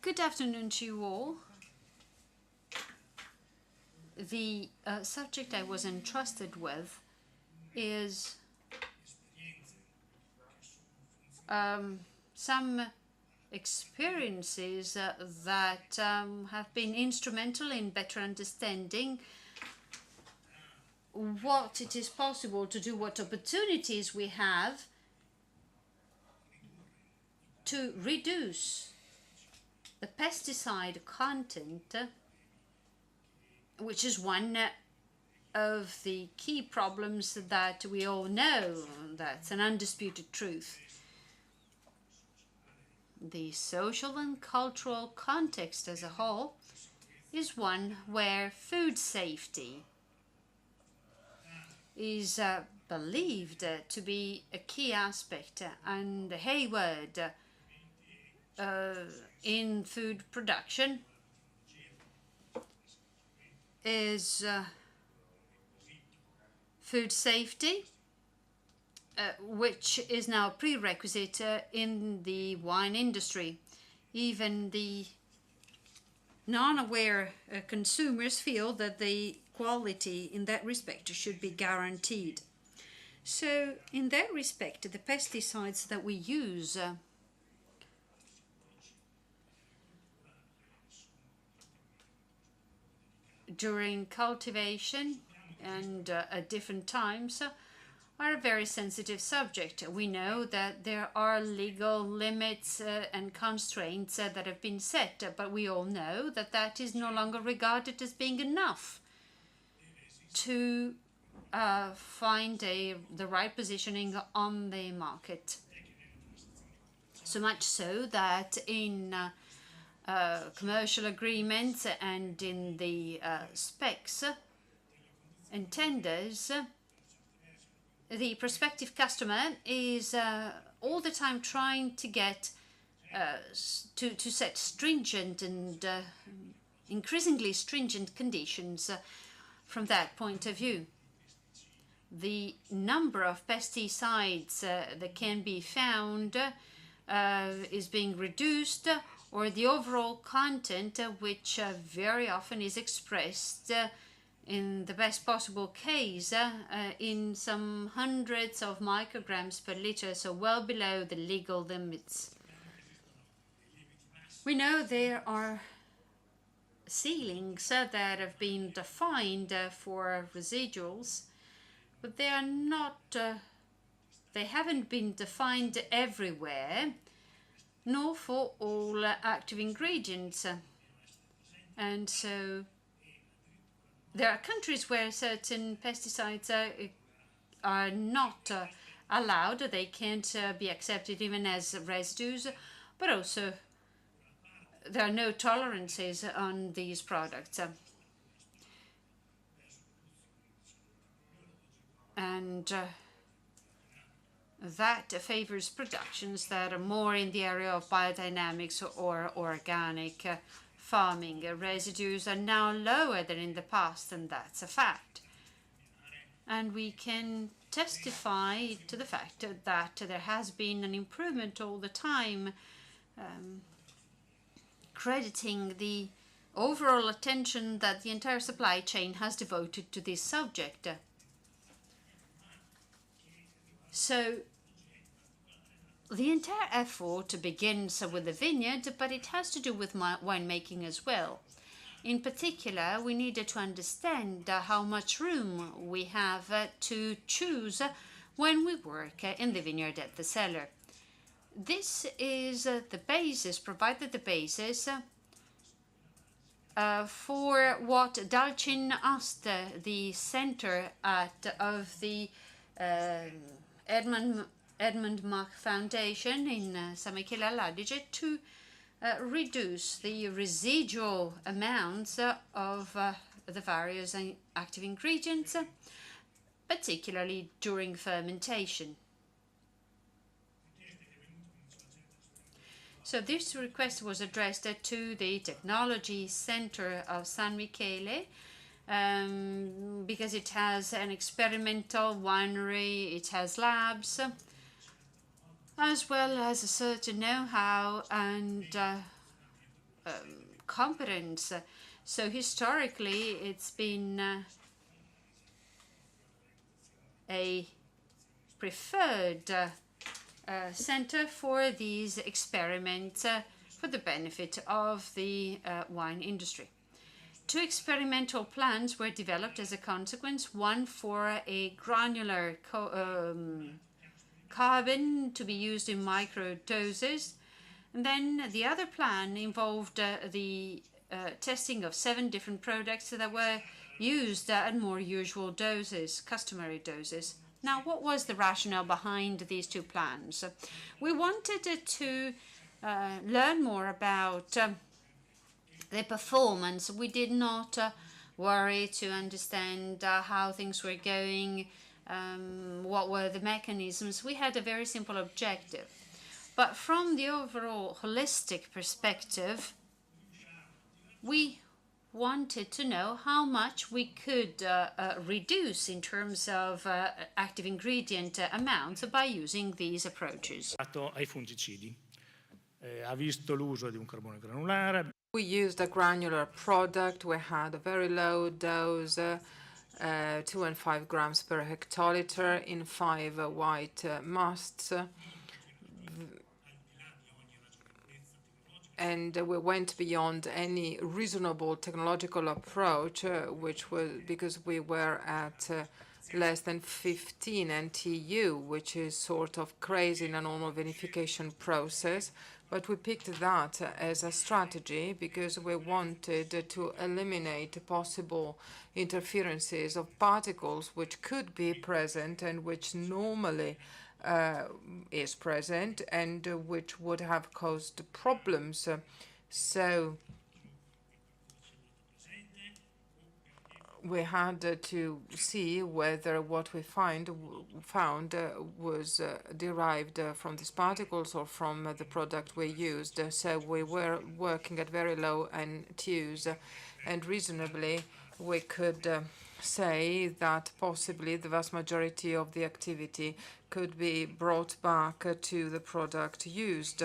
Good afternoon to you all. The subject I was entrusted with is some experiences that have been instrumental in better understanding what it is possible to do, what opportunities we have to reduce the pesticide content, which is one of the key problems that we all know. That's an undisputed truth. The social and cultural context as a whole is one where food safety is believed to be a key aspect and a key word in food production is food safety, which is now a prerequisite in the wine industry. Even the non-aware consumers feel that the quality in that respect should be guaranteed. So in that respect, the pesticides that we use during cultivation and at different times are a very sensitive subject. We know that there are legal limits and constraints that have been set, but we all know that that is no longer regarded as being enough to find the right positioning on the market. So much so that in commercial agreements and in the specs and tenders, the prospective customer is all the time trying to get to set stringent and increasingly stringent conditions from that point of view. The number of pesticides that can be found is being reduced, or the overall content, which very often is expressed in the best possible case in some hundreds of micrograms per liter, so well below the legal limits. We know there are ceilings that have been defined for residuals, but they are not, they haven't been defined everywhere, nor for all active ingredients. And so there are countries where certain pesticides are not allowed. They can't be accepted even as residues, but also there are no tolerances on these products. And that favors productions that are more in the area of biodynamics or organic farming. Residues are now lower than in the past, and that's a fact. And we can testify to the fact that there has been an improvement all the time, crediting the overall attention that the entire supply chain has devoted to this subject. So the entire effort begins with the vineyard, but it has to do with winemaking as well. In particular, we needed to understand how much room we have to choose when we work in the vineyard at the cellar. This is the basis, provided the basis for what Dal Cin asked the center of the Edmund Mach Foundation in San Michele all'Adige to reduce the residual amounts of the various active ingredients, particularly during fermentation. So this request was addressed to the Technology Center of San Michele, because it has an experimental winery, it has labs, as well as a certain know-how and competence. So historically, it's been a preferred center for these experiments for the benefit of the wine industry. 2 experimental plans were developed as a consequence, one for a granular carbon to be used in micro doses, and then the other plan involved the testing of 7 different products that were used at more usual doses, customary doses. Now, what was the rationale behind these 2 plans? We wanted to learn more about the performance. We did not worry to understand how things were going, what were the mechanisms. We had a very simple objective. But from the overall holistic perspective, we wanted to know how much we could reduce in terms of active ingredient amounts by using these approaches. Ai fungicidi. Ha visto l'uso di un carbone granulare. We used a granular product. We had a very low dose, 2 and 5 grams per hectoliter in 5 white musts. And we went beyond any reasonable technological approach, which was because we were at less than 15 NTU, which is sort of crazy in a normal vinification process. But we picked that as a strategy because we wanted to eliminate possible interferences of particles which could be present and which normally is present and which would have caused problems. So we had to see whether what we found was derived from these particles or from the product we used. So we were working at very low NTUs, and reasonably we could say that possibly the vast majority of the activity could be brought back to the product used.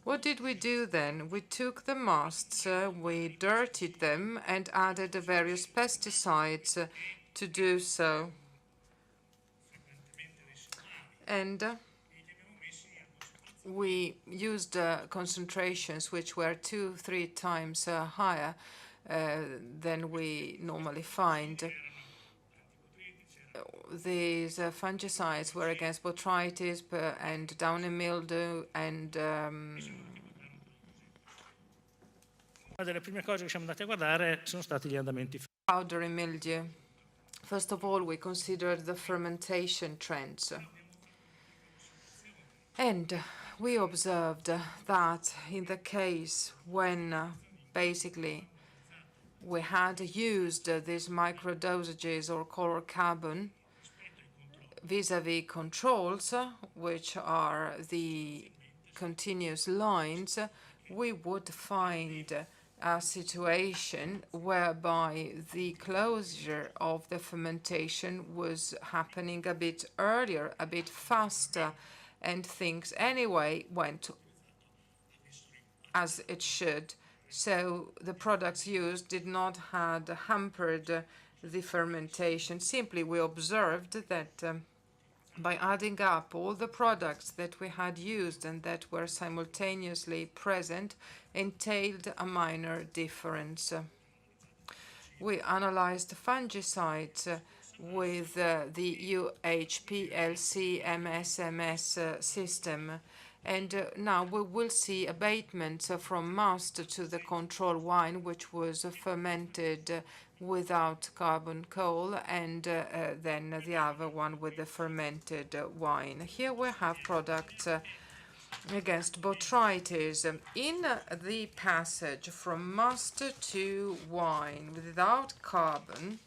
What did we do then? We took the musts, we dirtied them, and added various pesticides to do so. And we used concentrations which were 2-3 times higher than we normally find. These fungicides were against botrytis and downy mildew and Una delle prime cose che siamo andati a guardare sono stati gli andamenti. powdery mildew. First of all, we considered the fermentation trends. And we observed that in the case when basically we had used these microdosages or color carbon vis-à-vis controls, which are the continuous lines, we would find a situation whereby the closure of the fermentation was happening a bit earlier, a bit faster, and things anyway went as it should. So the products used did not have hampered the fermentation. Simply we observed that by adding up all the products that we had used and that were simultaneously present entailed a minor difference. We analyzed fungicides with the UHPLC MSMS system, and now we will see abatements from must to the control wine, which was fermented without carbon coal, and then the other one with the fermented wine. Here we have products against botrytis. In the passage from must to wine without carbon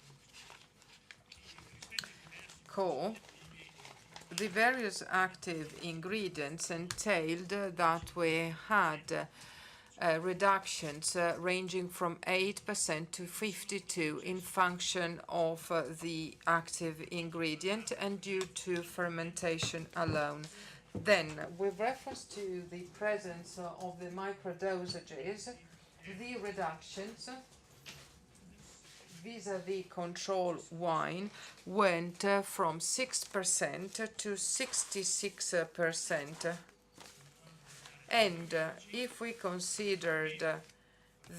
coal, the various active ingredients entailed that we had reductions ranging from 8% to 52% in function of the active ingredient and due to fermentation alone. Then, with reference to the presence of the microdosages, the reductions vis-à-vis control wine went from 6% to 66%. And if we considered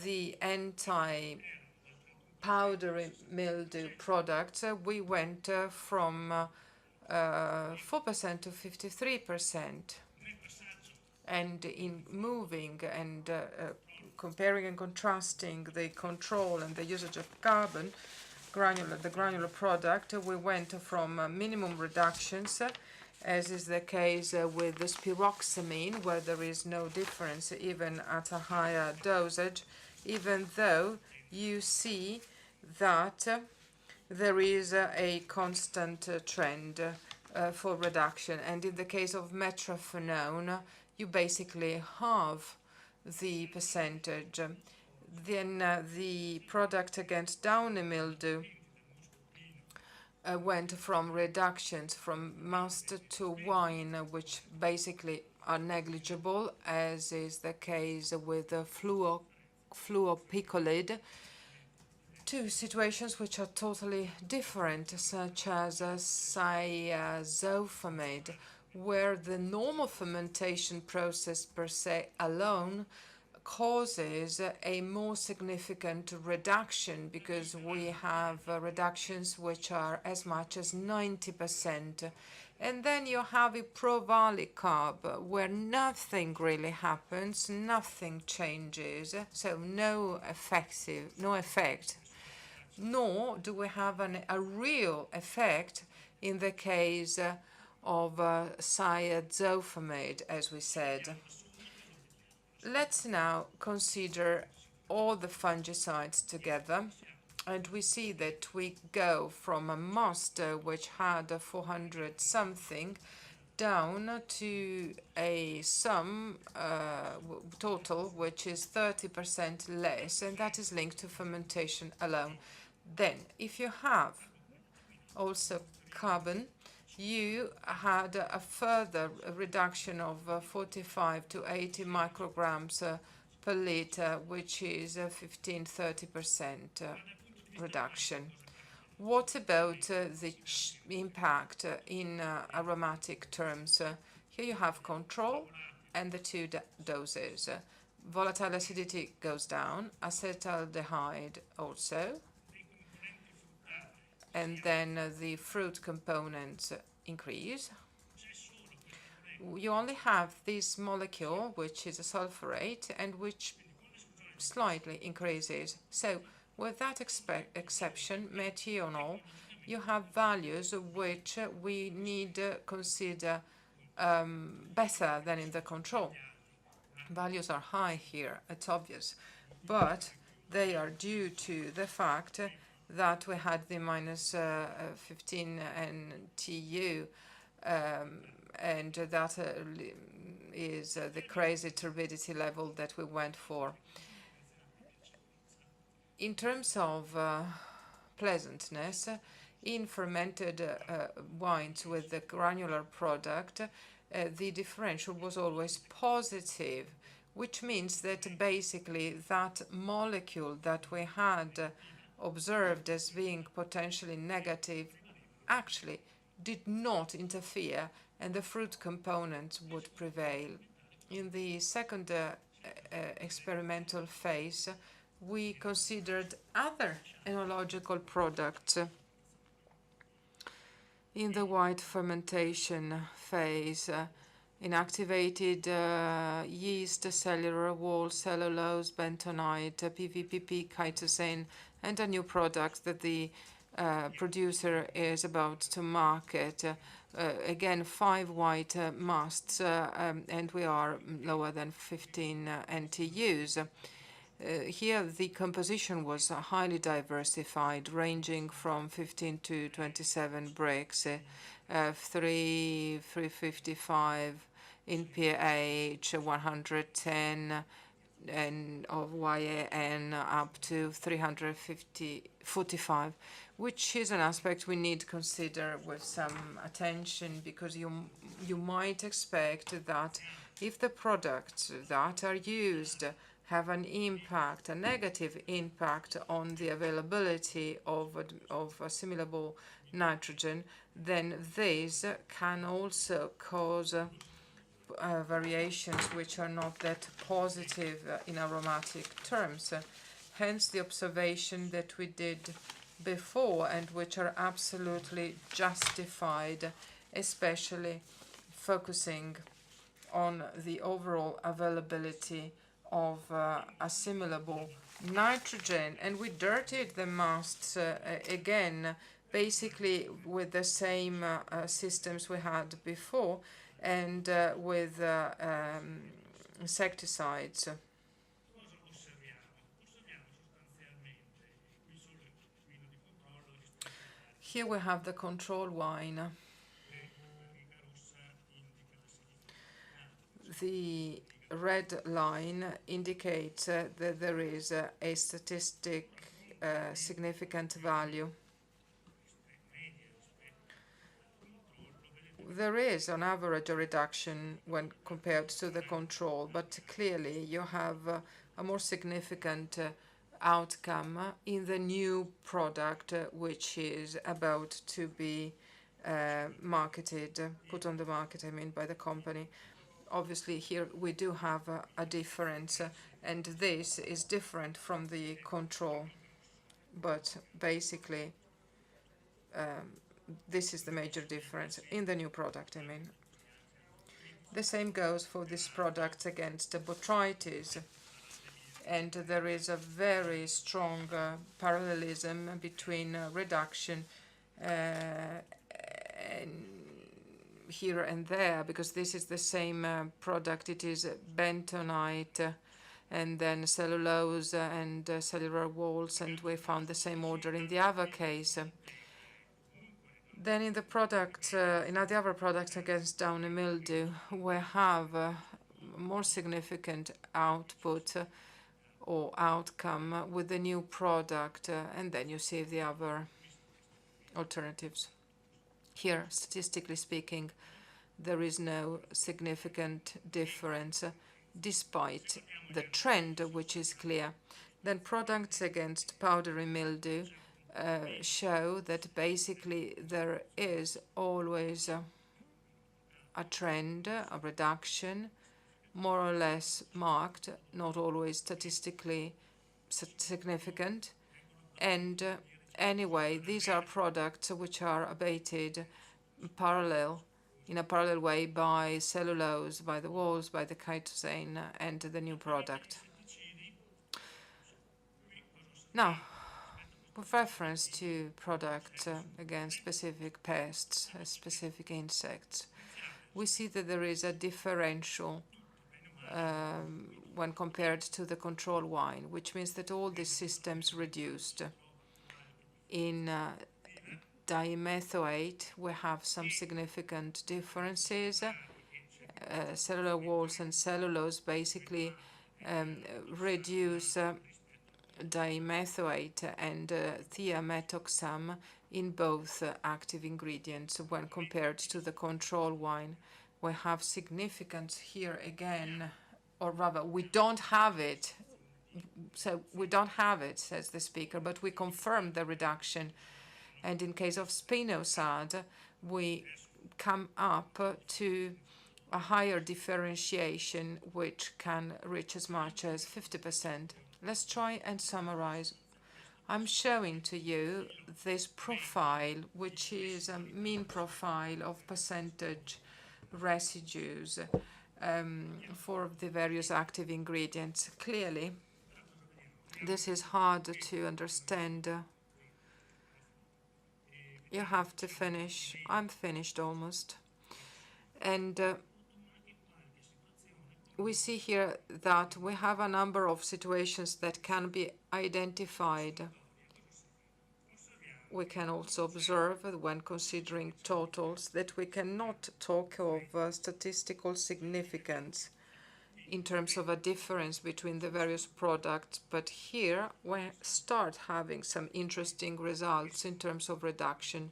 the anti-powdery mildew products, we went from 4% to 53%. And in moving and comparing and contrasting the control and the usage of carbon, the granular product, we went from minimum reductions, as is the case with the spiroxamine, where there is no difference even at a higher dosage, even though you see that there is a constant trend for reduction. And in the case of metrophenone, you basically halve the percentage. Then the product against downy mildew went from reductions from must to wine, which basically are negligible, as is the case with the fluopicolid, to situations which are totally different, such as cyazophamide, where the normal fermentation process per se alone causes a more significant reduction, because we have reductions which are as much as 90%. And then you have a provalicab, where nothing really happens, nothing changes, so no effect, nor do we have a real effect in the case of cyazophamide, as we said. Let's now consider all the fungicides together, and we see that we go from a must, which had 400 something, down to a sum total which is 30% less, and that is linked to fermentation alone. Then, if you have also carbon, you had a further reduction of 45 to 80 micrograms per liter, which is a 15-30% reduction. What about the impact in aromatic terms? Here you have control and the two doses. Volatile acidity goes down, acetaldehyde also, and then the fruit components increase. You only have this molecule, which is a sulfurate, and which slightly increases. So with that exception, methanol, you have values which we need to consider better than in the control. Values are high here, it's obvious, but they are due to the fact that we had the minus 15 NTU, and that is the crazy turbidity level that we went for. In terms of pleasantness, in fermented wines with the granular product, the differential was always positive, which means that basically that molecule that we had observed as being potentially negative actually did not interfere, and the fruit components would prevail. In the second experimental phase, we considered other enological products. In the white fermentation phase, inactivated yeast, cellular wall, cellulose, bentonite, PVPP, chitosan, and a new product that the producer is about to market. Again, 5 white musts, and we are lower than 15 NTUs. Here, the composition was highly diversified, ranging from 15 to 27 bricks, 355 in pH, 110 and of YAN up to 345, which is an aspect we need to consider with some attention, because you might expect that if the products that are used have an impact, a negative impact on the availability of assimilable nitrogen, then these can also cause variations which are not that positive in aromatic terms. Hence the observation that we did before, and which are absolutely justified, especially focusing on the overall availability of assimilable nitrogen. And we dirtied the masts again, basically with the same systems we had before, and with insecticides. Here we have the control wine. The red line indicates that there is a statistic significant value. There is on average a reduction when compared to the control, but clearly you have a more significant outcome in the new product which is about to be marketed, put on the market, I mean, by the company. Obviously here we do have a difference, and this is different from the control, but basically this is the major difference in the new product, I mean. The same goes for this product against botrytis, and there is a very strong parallelism between reduction here and there, because this is the same product. It is bentonite and then cellulose and cellular walls, and we found the same order in the other case. Then in the product, in the other products against downy mildew, we have a more significant output or outcome with the new product, and then you see the other alternatives. Here, statistically speaking, there is no significant difference, despite the trend, which is clear. Then products against powdery mildew show that basically there is always a trend, a reduction, more or less marked, not always statistically significant. And anyway, these are products which are abated in a parallel way by cellulose, by the walls, by the chitosan, and the new product. Now, with reference to products against specific pests, specific insects, we see that there is a differential when compared to the control wine, which means that all these systems reduced. In dimethoate, we have some significant differences. Cellular walls and cellulose basically reduce dimethoate and thiamethoxam in both active ingredients when compared to the control wine. We have significance here again, or rather, we don't have it. So we don't have it, says the speaker, but we confirm the reduction. And in case of spinosad, we come up to a higher differentiation, which can reach as much as 50%. Let's try and summarize. I'm showing to you this profile, which is a mean profile of percentage residues for the various active ingredients. Clearly, this is hard to understand. You have to finish. I'm finished almost. And we see here that we have a number of situations that can be identified. We can also observe, when considering totals, that we cannot talk of statistical significance in terms of a difference between the various products, but here we start having some interesting results in terms of reduction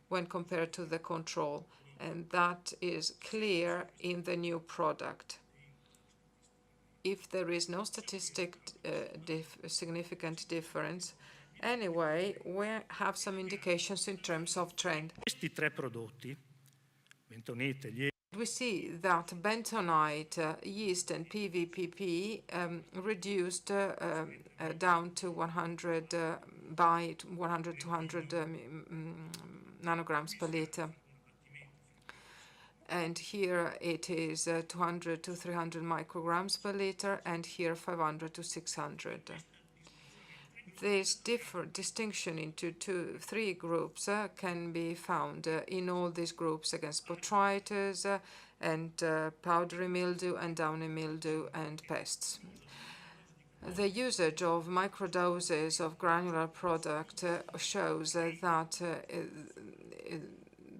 when compared to the control, and that is clear in the new product. if there is no significant difference, anyway, we have some indications in terms of trend. Questi tre prodotti, bentonite, We see that bentonite, yeast, and PVPP reduced down to 100 by 100-200 nanograms per liter. And here it is 200 to 300 micrograms per liter, and here 500 to 600. This distinction into three groups can be found in all these groups against botrytis and powdery mildew and downy mildew and pests. The usage of microdoses of granular product shows that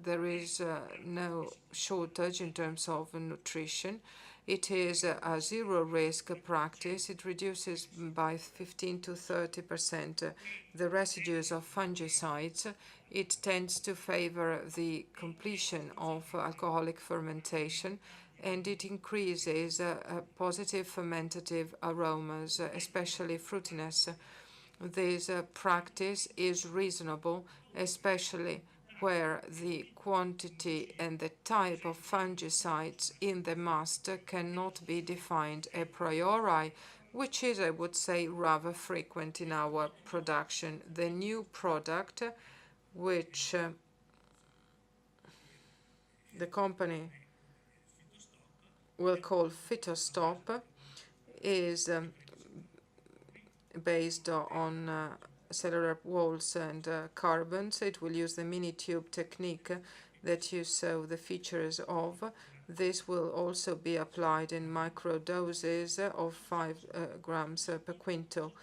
there is no shortage in terms of nutrition. It is a zero-risk practice. It reduces by 15 to 30% the residues of fungicides. It tends to favor the completion of alcoholic fermentation, and it increases positive fermentative aromas, especially fruitiness. This practice is reasonable, especially where the quantity and the type of fungicides in the must cannot be defined a priori, which is, I would say, rather frequent in our production. The new product, which the company will call Phytostop, is based on cellular walls and carbons. It will use the mini tube technique that you saw the features of. This will also be applied in micro doses of 5 grams per quintal.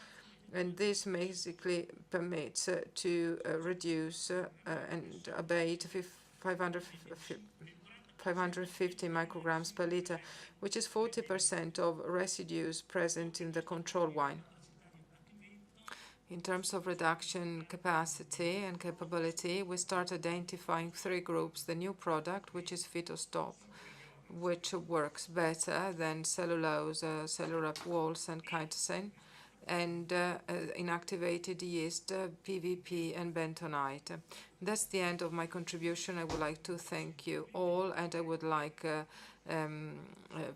And this basically permits to reduce and abate 550 micrograms per liter, which is 40% of residues present in the control wine. In terms of reduction capacity and capability, we start identifying three groups. The new product, which is Phytostop, which works better than cellulose, cellular walls, and chitosan, and inactivated yeast, PVP, and bentonite. That's the end of my contribution. I would like to thank you all, and I would like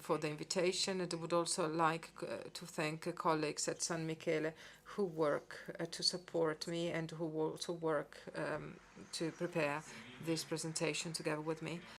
for the invitation, and I would also like to thank colleagues at San Michele who work to support me and who also work to prepare this presentation together with me.